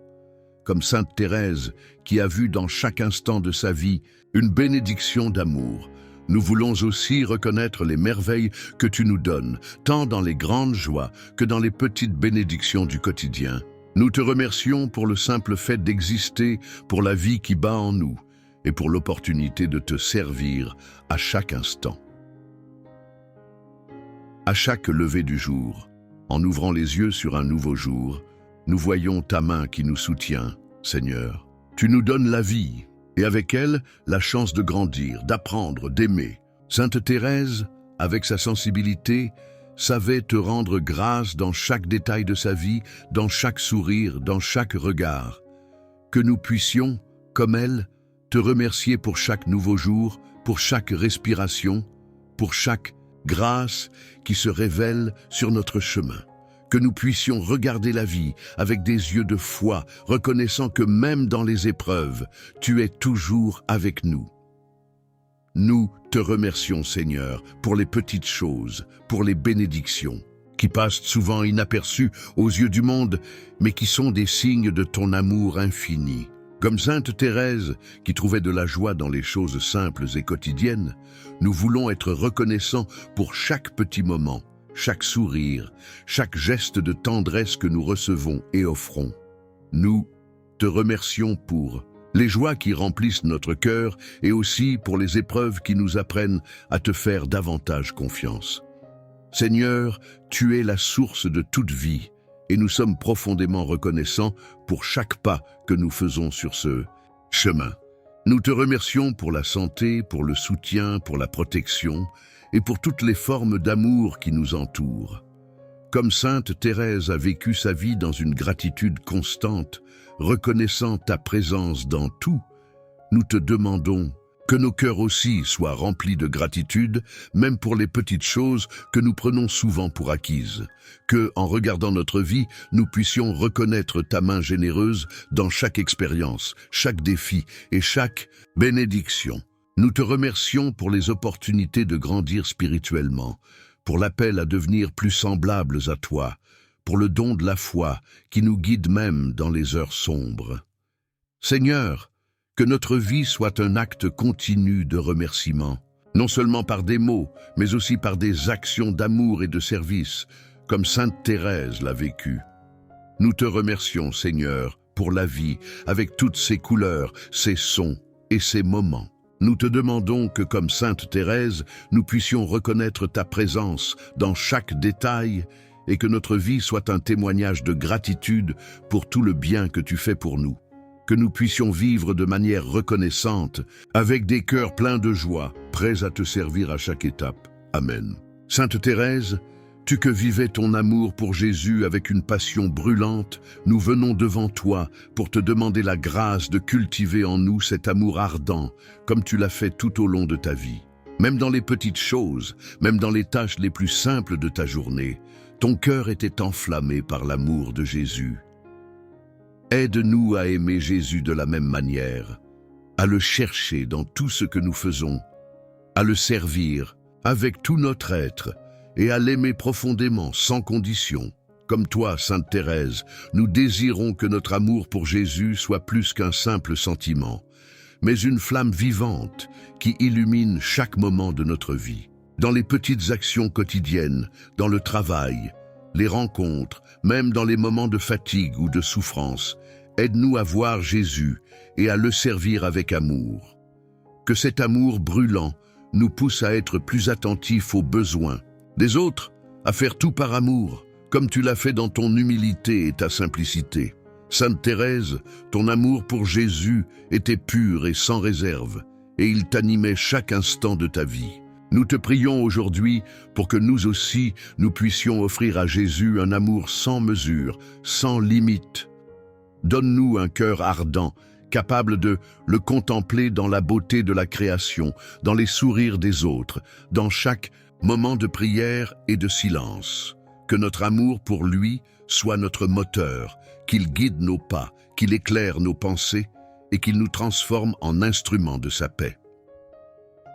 Comme Sainte Thérèse, qui a vu dans chaque instant de sa vie une bénédiction d'amour, nous voulons aussi reconnaître les merveilles que tu nous donnes, tant dans les grandes joies que dans les petites bénédictions du quotidien. Nous te remercions pour le simple fait d'exister, pour la vie qui bat en nous, et pour l'opportunité de te servir à chaque instant. À chaque lever du jour, en ouvrant les yeux sur un nouveau jour, nous voyons ta main qui nous soutient, Seigneur. Tu nous donnes la vie, et avec elle, la chance de grandir, d'apprendre, d'aimer. Sainte Thérèse, avec sa sensibilité, savait te rendre grâce dans chaque détail de sa vie, dans chaque sourire, dans chaque regard. Que nous puissions, comme elle, te remercier pour chaque nouveau jour, pour chaque respiration, pour chaque grâce qui se révèle sur notre chemin. Que nous puissions regarder la vie avec des yeux de foi, reconnaissant que même dans les épreuves, tu es toujours avec nous. Nous te remercions, Seigneur, pour les petites choses, pour les bénédictions, qui passent souvent inaperçues aux yeux du monde, mais qui sont des signes de ton amour infini. Comme Sainte Thérèse, qui trouvait de la joie dans les choses simples et quotidiennes, nous voulons être reconnaissants pour chaque petit moment, chaque sourire, chaque geste de tendresse que nous recevons et offrons. Nous te remercions pour les joies qui remplissent notre cœur et aussi pour les épreuves qui nous apprennent à te faire davantage confiance. Seigneur, tu es la source de toute vie et nous sommes profondément reconnaissants pour chaque pas que nous faisons sur ce chemin. Nous te remercions pour la santé, pour le soutien, pour la protection et pour toutes les formes d'amour qui nous entourent. Comme Sainte Thérèse a vécu sa vie dans une gratitude constante, reconnaissant ta présence dans tout, nous te demandons que nos cœurs aussi soient remplis de gratitude, même pour les petites choses que nous prenons souvent pour acquises. Que, en regardant notre vie, nous puissions reconnaître ta main généreuse dans chaque expérience, chaque défi et chaque bénédiction. Nous te remercions pour les opportunités de grandir spirituellement, pour l'appel à devenir plus semblables à toi, pour le don de la foi qui nous guide même dans les heures sombres. Seigneur, que notre vie soit un acte continu de remerciement, non seulement par des mots, mais aussi par des actions d'amour et de service, comme Sainte Thérèse l'a vécu. Nous te remercions, Seigneur, pour la vie, avec toutes ses couleurs, ses sons et ses moments. Nous te demandons que, comme Sainte Thérèse, nous puissions reconnaître ta présence dans chaque détail et que notre vie soit un témoignage de gratitude pour tout le bien que tu fais pour nous. Que nous puissions vivre de manière reconnaissante, avec des cœurs pleins de joie, prêts à te servir à chaque étape. Amen. Sainte Thérèse, tu que vivais ton amour pour Jésus avec une passion brûlante, nous venons devant toi pour te demander la grâce de cultiver en nous cet amour ardent, comme tu l'as fait tout au long de ta vie. Même dans les petites choses, même dans les tâches les plus simples de ta journée, ton cœur était enflammé par l'amour de Jésus. Aide-nous à aimer Jésus de la même manière, à le chercher dans tout ce que nous faisons, à le servir avec tout notre être et à l'aimer profondément, sans condition. Comme toi, Sainte Thérèse, nous désirons que notre amour pour Jésus soit plus qu'un simple sentiment, mais une flamme vivante qui illumine chaque moment de notre vie. Dans les petites actions quotidiennes, dans le travail, les rencontres, même dans les moments de fatigue ou de souffrance, aide-nous à voir Jésus et à le servir avec amour. Que cet amour brûlant nous pousse à être plus attentifs aux besoins des autres, à faire tout par amour, comme tu l'as fait dans ton humilité et ta simplicité. Sainte Thérèse, ton amour pour Jésus était pur et sans réserve, et il t'animait chaque instant de ta vie. Nous te prions aujourd'hui pour que nous aussi, nous puissions offrir à Jésus un amour sans mesure, sans limite. Donne-nous un cœur ardent, capable de le contempler dans la beauté de la création, dans les sourires des autres, dans chaque moment de prière et de silence. Que notre amour pour lui soit notre moteur, qu'il guide nos pas, qu'il éclaire nos pensées et qu'il nous transforme en instruments de sa paix.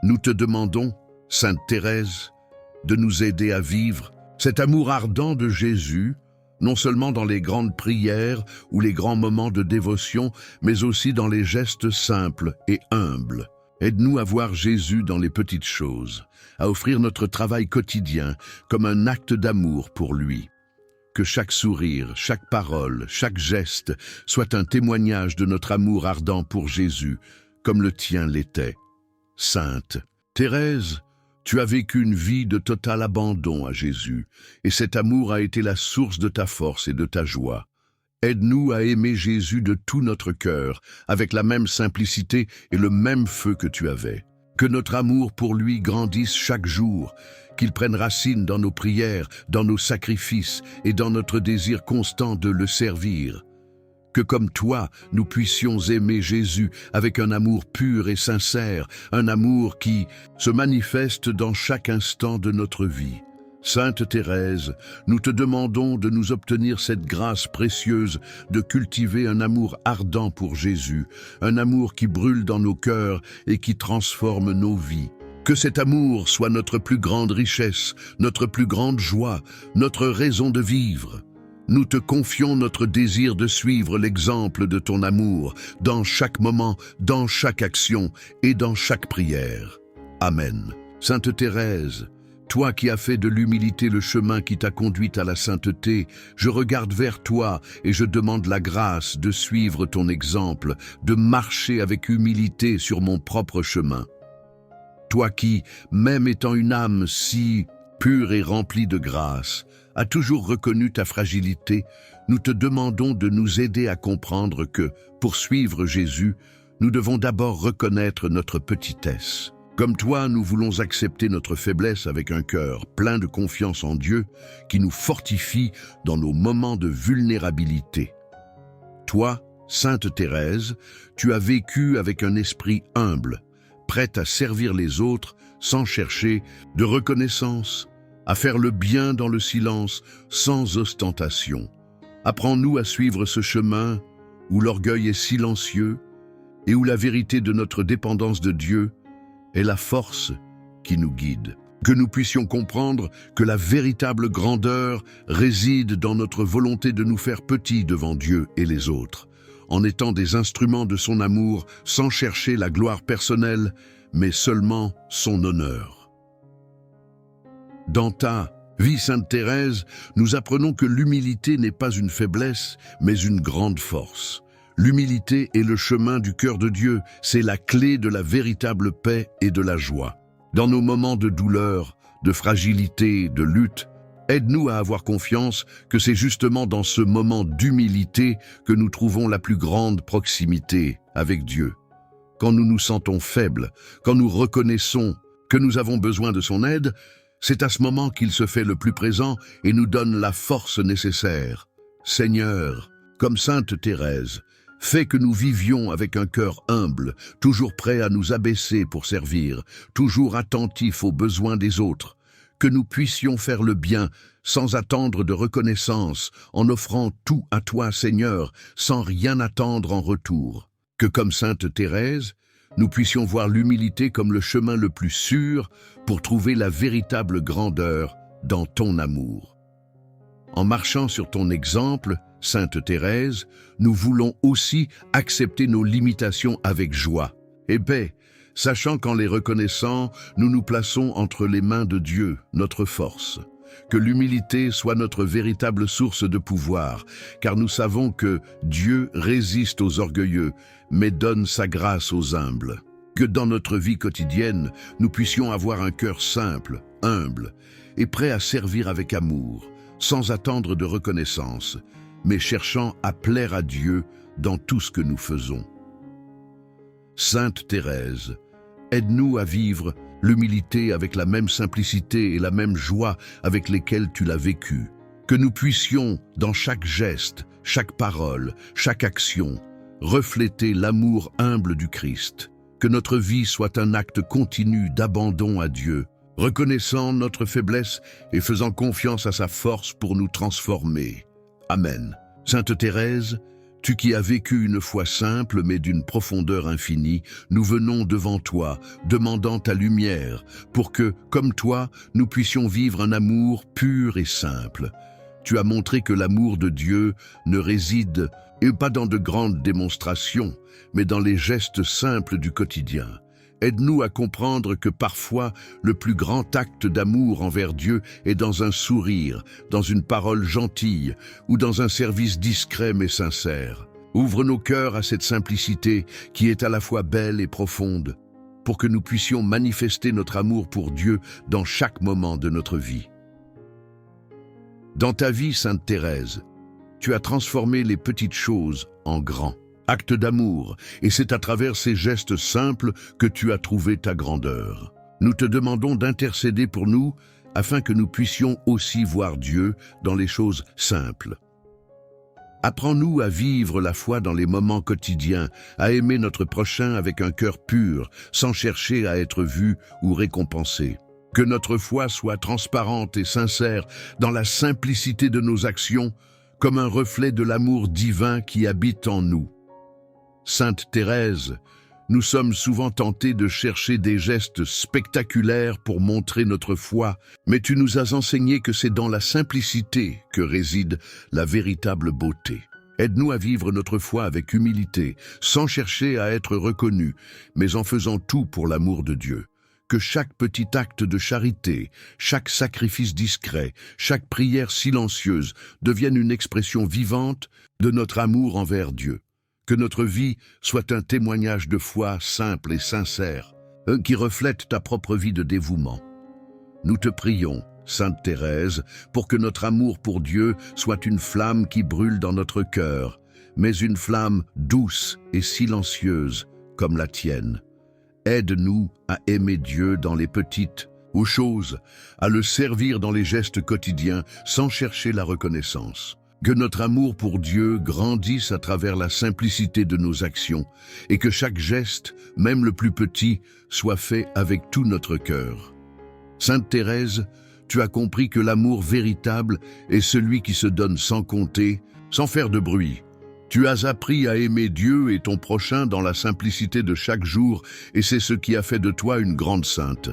Nous te demandons, Sainte Thérèse, de nous aider à vivre cet amour ardent de Jésus, non seulement dans les grandes prières ou les grands moments de dévotion, mais aussi dans les gestes simples et humbles. Aide-nous à voir Jésus dans les petites choses, à offrir notre travail quotidien comme un acte d'amour pour lui. Que chaque sourire, chaque parole, chaque geste soit un témoignage de notre amour ardent pour Jésus, comme le tien l'était. Sainte Thérèse, tu as vécu une vie de total abandon à Jésus, et cet amour a été la source de ta force et de ta joie. Aide-nous à aimer Jésus de tout notre cœur, avec la même simplicité et le même feu que tu avais. Que notre amour pour lui grandisse chaque jour, qu'il prenne racine dans nos prières, dans nos sacrifices et dans notre désir constant de le servir. Que comme toi, nous puissions aimer Jésus avec un amour pur et sincère, un amour qui se manifeste dans chaque instant de notre vie. Sainte Thérèse, nous te demandons de nous obtenir cette grâce précieuse de cultiver un amour ardent pour Jésus, un amour qui brûle dans nos cœurs et qui transforme nos vies. Que cet amour soit notre plus grande richesse, notre plus grande joie, notre raison de vivre. nous te confions notre désir de suivre l'exemple de ton amour dans chaque moment, dans chaque action et dans chaque prière. Amen. Sainte Thérèse, toi qui as fait de l'humilité le chemin qui t'a conduite à la sainteté, je regarde vers toi et je demande la grâce de suivre ton exemple, de marcher avec humilité sur mon propre chemin. Toi qui, même étant une âme si pure et remplie de grâce, as toujours reconnu ta fragilité, nous te demandons de nous aider à comprendre que, pour suivre Jésus, nous devons d'abord reconnaître notre petitesse. Comme toi, nous voulons accepter notre faiblesse avec un cœur plein de confiance en Dieu qui nous fortifie dans nos moments de vulnérabilité. Toi, Sainte Thérèse, tu as vécu avec un esprit humble, prête à servir les autres sans chercher de reconnaissance, à faire le bien dans le silence sans ostentation. Apprends-nous à suivre ce chemin où l'orgueil est silencieux et où la vérité de notre dépendance de Dieu est la force qui nous guide. Que nous puissions comprendre que la véritable grandeur réside dans notre volonté de nous faire petits devant Dieu et les autres, en étant des instruments de son amour sans chercher la gloire personnelle, mais seulement son honneur. Dans ta vie, Sainte Thérèse, nous apprenons que l'humilité n'est pas une faiblesse, mais une grande force. L'humilité est le chemin du cœur de Dieu, c'est la clé de la véritable paix et de la joie. Dans nos moments de douleur, de fragilité, de lutte, aide-nous à avoir confiance que c'est justement dans ce moment d'humilité que nous trouvons la plus grande proximité avec Dieu. Quand nous nous sentons faibles, quand nous reconnaissons que nous avons besoin de son aide, c'est à ce moment qu'il se fait le plus présent et nous donne la force nécessaire. Seigneur, comme Sainte Thérèse, fais que nous vivions avec un cœur humble, toujours prêt à nous abaisser pour servir, toujours attentifs aux besoins des autres, que nous puissions faire le bien sans attendre de reconnaissance, en offrant tout à toi, Seigneur, sans rien attendre en retour. Que comme Sainte Thérèse, nous puissions voir l'humilité comme le chemin le plus sûr pour trouver la véritable grandeur dans ton amour. En marchant sur ton exemple, Sainte Thérèse, nous voulons aussi accepter nos limitations avec joie et paix, sachant qu'en les reconnaissant, nous nous plaçons entre les mains de Dieu, notre force. Que l'humilité soit notre véritable source de pouvoir, car nous savons que Dieu résiste aux orgueilleux, mais donne sa grâce aux humbles. Que dans notre vie quotidienne, nous puissions avoir un cœur simple, humble, et prêt à servir avec amour, sans attendre de reconnaissance, mais cherchant à plaire à Dieu dans tout ce que nous faisons. Sainte Thérèse, aide-nous à vivre l'humilité avec la même simplicité et la même joie avec lesquelles tu l'as vécue. Que nous puissions, dans chaque geste, chaque parole, chaque action, refléter l'amour humble du Christ. Que notre vie soit un acte continu d'abandon à Dieu, reconnaissant notre faiblesse et faisant confiance à sa force pour nous transformer. Amen. Sainte Thérèse, tu qui as vécu une foi simple mais d'une profondeur infinie, nous venons devant toi, demandant ta lumière, pour que, comme toi, nous puissions vivre un amour pur et simple. Tu as montré que l'amour de Dieu ne réside pas dans de grandes démonstrations, mais dans les gestes simples du quotidien. Aide-nous à comprendre que parfois, le plus grand acte d'amour envers Dieu est dans un sourire, dans une parole gentille ou dans un service discret mais sincère. Ouvre nos cœurs à cette simplicité qui est à la fois belle et profonde, pour que nous puissions manifester notre amour pour Dieu dans chaque moment de notre vie. Dans ta vie, Sainte Thérèse, tu as transformé les petites choses en grands actes d'amour, et c'est à travers ces gestes simples que tu as trouvé ta grandeur. Nous te demandons d'intercéder pour nous, afin que nous puissions aussi voir Dieu dans les choses simples. Apprends-nous à vivre la foi dans les moments quotidiens, à aimer notre prochain avec un cœur pur, sans chercher à être vu ou récompensé. Que notre foi soit transparente et sincère dans la simplicité de nos actions, comme un reflet de l'amour divin qui habite en nous. Sainte Thérèse, Nous sommes souvent tentés de chercher des gestes spectaculaires pour montrer notre foi, mais tu nous as enseigné que c'est dans la simplicité que réside la véritable beauté. Aide-nous à vivre notre foi avec humilité, sans chercher à être reconnus, mais en faisant tout pour l'amour de Dieu. Que chaque petit acte de charité, chaque sacrifice discret, chaque prière silencieuse devienne une expression vivante de notre amour envers Dieu. Que notre vie soit un témoignage de foi simple et sincère, qui reflète ta propre vie de dévouement. Nous te prions, Sainte Thérèse, pour que notre amour pour Dieu soit une flamme qui brûle dans notre cœur, mais une flamme douce et silencieuse comme la tienne. Aide-nous à aimer Dieu dans les petites ou choses, à le servir dans les gestes quotidiens sans chercher la reconnaissance. Que notre amour pour Dieu grandisse à travers la simplicité de nos actions et que chaque geste, même le plus petit, soit fait avec tout notre cœur. Sainte Thérèse, tu as compris que l'amour véritable est celui qui se donne sans compter, sans faire de bruit. Tu as appris à aimer Dieu et ton prochain dans la simplicité de chaque jour, et c'est ce qui a fait de toi une grande sainte.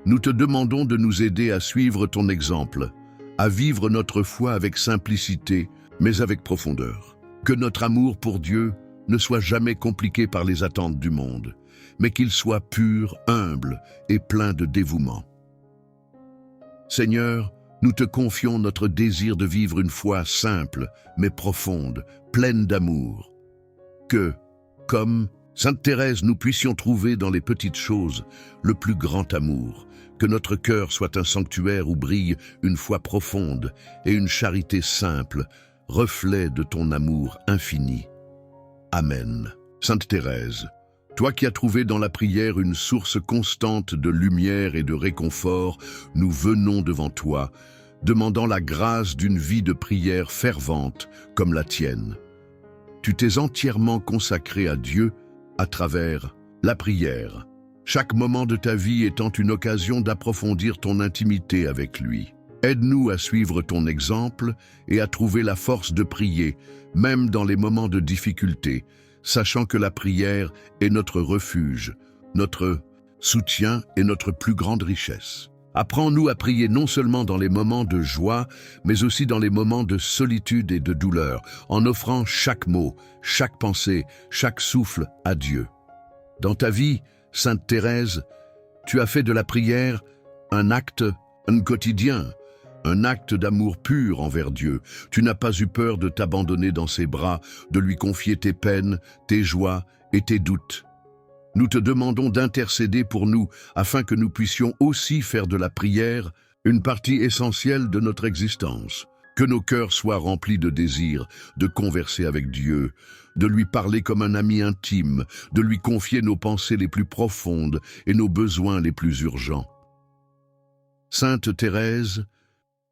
Nous te demandons de nous aider à suivre ton exemple, à vivre notre foi avec simplicité, mais avec profondeur. Que notre amour pour Dieu ne soit jamais compliqué par les attentes du monde, mais qu'il soit pur, humble et plein de dévouement. Seigneur, nous te confions notre désir de vivre une foi simple, mais profonde, pleine d'amour. Que, comme Sainte Thérèse, nous puissions trouver dans les petites choses le plus grand amour, que notre cœur soit un sanctuaire où brille une foi profonde et une charité simple, reflet de ton amour infini. Amen. Sainte Thérèse, toi qui as trouvé dans la prière une source constante de lumière et de réconfort, nous venons devant toi, demandant la grâce d'une vie de prière fervente comme la tienne. Tu t'es entièrement consacré à Dieu à travers la prière, chaque moment de ta vie étant une occasion d'approfondir ton intimité avec lui. Aide-nous à suivre ton exemple et à trouver la force de prier, même dans les moments de difficulté, sachant que la prière est notre refuge, notre soutien et notre plus grande richesse. Apprends-nous à prier non seulement dans les moments de joie, mais aussi dans les moments de solitude et de douleur, en offrant chaque mot, chaque pensée, chaque souffle à Dieu. Dans ta vie, Sainte Thérèse, tu as fait de la prière un acte, un quotidien, un acte d'amour pur envers Dieu. Tu n'as pas eu peur de t'abandonner dans ses bras, de lui confier tes peines, tes joies et tes doutes. Nous te demandons d'intercéder pour nous afin que nous puissions aussi faire de la prière une partie essentielle de notre existence. Que nos cœurs soient remplis de désir, de converser avec Dieu, de lui parler comme un ami intime, de lui confier nos pensées les plus profondes et nos besoins les plus urgents. Sainte Thérèse,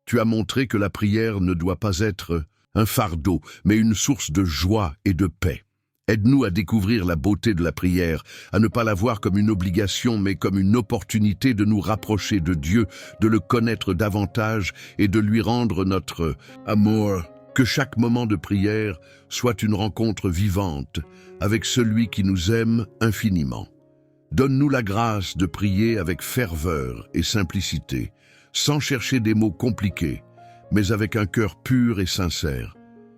tu as montré que la prière ne doit pas être un fardeau, mais une source de joie et de paix. Aide-nous à découvrir la beauté de la prière, à ne pas la voir comme une obligation, mais comme une opportunité de nous rapprocher de Dieu, de le connaître davantage et de lui rendre notre amour. Que chaque moment de prière soit une rencontre vivante avec celui qui nous aime infiniment. Donne-nous la grâce de prier avec ferveur et simplicité, sans chercher des mots compliqués, mais avec un cœur pur et sincère.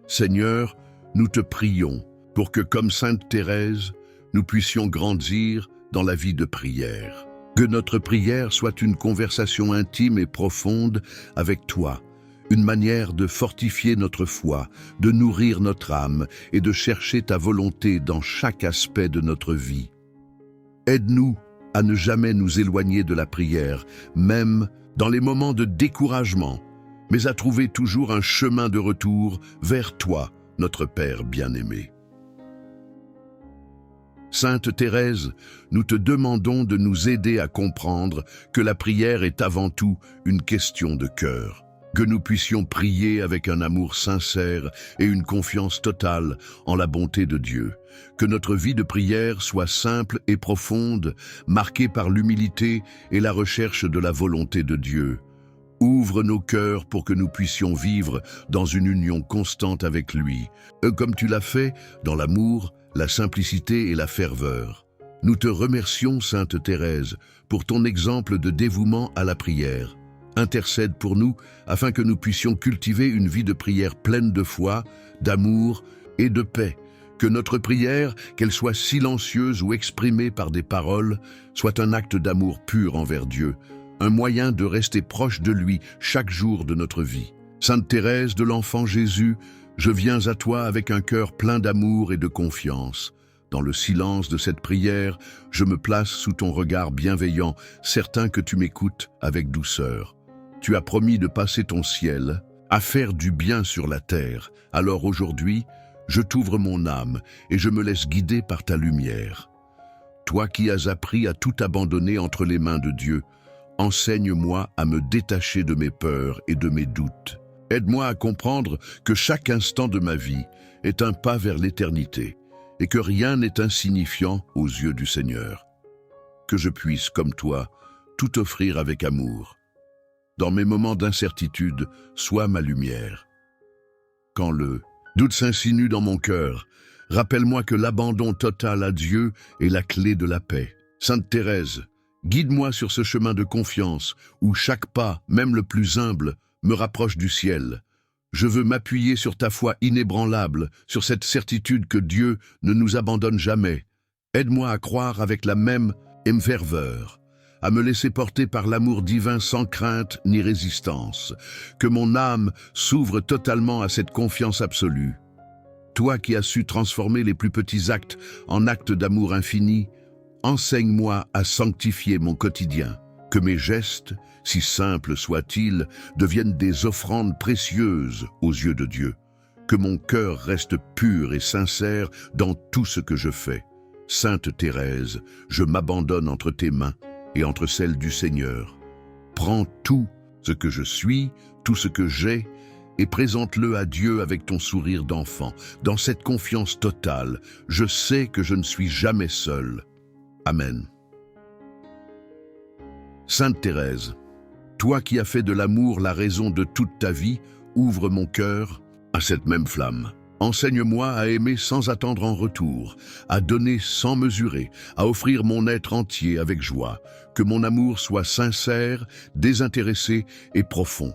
Seigneur, nous te prions pour que, comme Sainte Thérèse, nous puissions grandir dans la vie de prière. Que notre prière soit une conversation intime et profonde avec toi, une manière de fortifier notre foi, de nourrir notre âme et de chercher ta volonté dans chaque aspect de notre vie. Aide-nous à ne jamais nous éloigner de la prière, même dans les moments de découragement, mais à trouver toujours un chemin de retour vers toi, notre Père bien-aimé. Sainte Thérèse, nous te demandons de nous aider à comprendre que la prière est avant tout une question de cœur, que nous puissions prier avec un amour sincère et une confiance totale en la bonté de Dieu, que notre vie de prière soit simple et profonde, marquée par l'humilité et la recherche de la volonté de Dieu. Ouvre nos cœurs pour que nous puissions vivre dans une union constante avec lui, comme tu l'as fait dans l'amour, la simplicité et la ferveur. Nous te remercions, Sainte Thérèse, pour ton exemple de dévouement à la prière. Intercède pour nous afin que nous puissions cultiver une vie de prière pleine de foi, d'amour et de paix. Que notre prière, qu'elle soit silencieuse ou exprimée par des paroles, soit un acte d'amour pur envers Dieu, un moyen de rester proche de lui chaque jour de notre vie. Sainte Thérèse de l'Enfant Jésus, je viens à toi avec un cœur plein d'amour et de confiance. Dans le silence de cette prière, je me place sous ton regard bienveillant, certain que tu m'écoutes avec douceur. Tu as promis de passer ton ciel à faire du bien sur la terre. Alors aujourd'hui, je t'ouvre mon âme et je me laisse guider par ta lumière. Toi qui as appris à tout abandonner entre les mains de Dieu, enseigne-moi à me détacher de mes peurs et de mes doutes. Aide-moi à comprendre que chaque instant de ma vie est un pas vers l'éternité et que rien n'est insignifiant aux yeux du Seigneur. Que je puisse, comme toi, tout offrir avec amour. Dans mes moments d'incertitude, sois ma lumière. Quand le doute s'insinue dans mon cœur, rappelle-moi que l'abandon total à Dieu est la clé de la paix. Sainte Thérèse, guide-moi sur ce chemin de confiance où chaque pas, même le plus humble, me rapproche du ciel. Je veux m'appuyer sur ta foi inébranlable, sur cette certitude que Dieu ne nous abandonne jamais. Aide-moi à croire avec la même ferveur, à me laisser porter par l'amour divin sans crainte ni résistance, que mon âme s'ouvre totalement à cette confiance absolue. Toi qui as su transformer les plus petits actes en actes d'amour infini, enseigne-moi à sanctifier mon quotidien, que mes gestes, si simples soient-ils, deviennent des offrandes précieuses aux yeux de Dieu, que mon cœur reste pur et sincère dans tout ce que je fais. Sainte Thérèse, je m'abandonne entre tes mains et entre celles du Seigneur. Prends tout ce que je suis, tout ce que j'ai, et présente-le à Dieu avec ton sourire d'enfant. Dans cette confiance totale, je sais que je ne suis jamais seul. Amen. Sainte Thérèse, toi qui as fait de l'amour la raison de toute ta vie, ouvre mon cœur à cette même flamme. Enseigne-moi à aimer sans attendre en retour, à donner sans mesurer, à offrir mon être entier avec joie, que mon amour soit sincère, désintéressé et profond.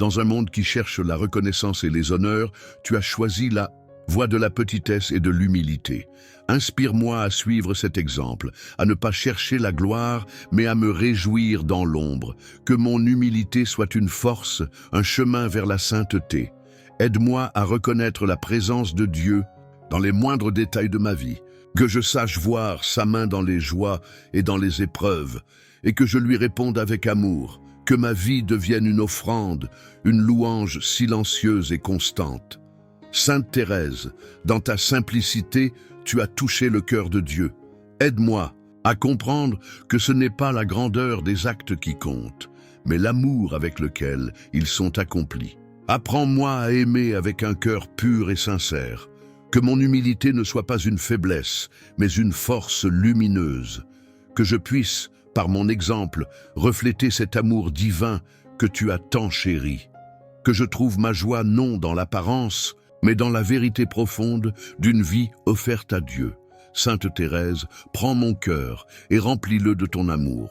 Dans un monde qui cherche la reconnaissance et les honneurs, tu as choisi la voie de la petitesse et de l'humilité. Inspire-moi à suivre cet exemple, à ne pas chercher la gloire, mais à me réjouir dans l'ombre. Que mon humilité soit une force, un chemin vers la sainteté. Aide-moi à reconnaître la présence de Dieu dans les moindres détails de ma vie, que je sache voir sa main dans les joies et dans les épreuves, et que je lui réponde avec amour, que ma vie devienne une offrande, une louange silencieuse et constante. Sainte Thérèse, dans ta simplicité, tu as touché le cœur de Dieu. Aide-moi à comprendre que ce n'est pas la grandeur des actes qui compte, mais l'amour avec lequel ils sont accomplis. Apprends-moi à aimer avec un cœur pur et sincère, que mon humilité ne soit pas une faiblesse, mais une force lumineuse, que je puisse, par mon exemple, refléter cet amour divin que tu as tant chéri, que je trouve ma joie non dans l'apparence, mais dans la vérité profonde d'une vie offerte à Dieu. Sainte Thérèse, prends mon cœur et remplis-le de ton amour.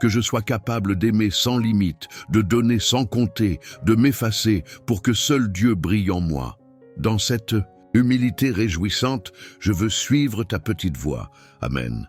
Que je sois capable d'aimer sans limite, de donner sans compter, de m'effacer pour que seul Dieu brille en moi. Dans cette humilité réjouissante, je veux suivre ta petite voie. Amen.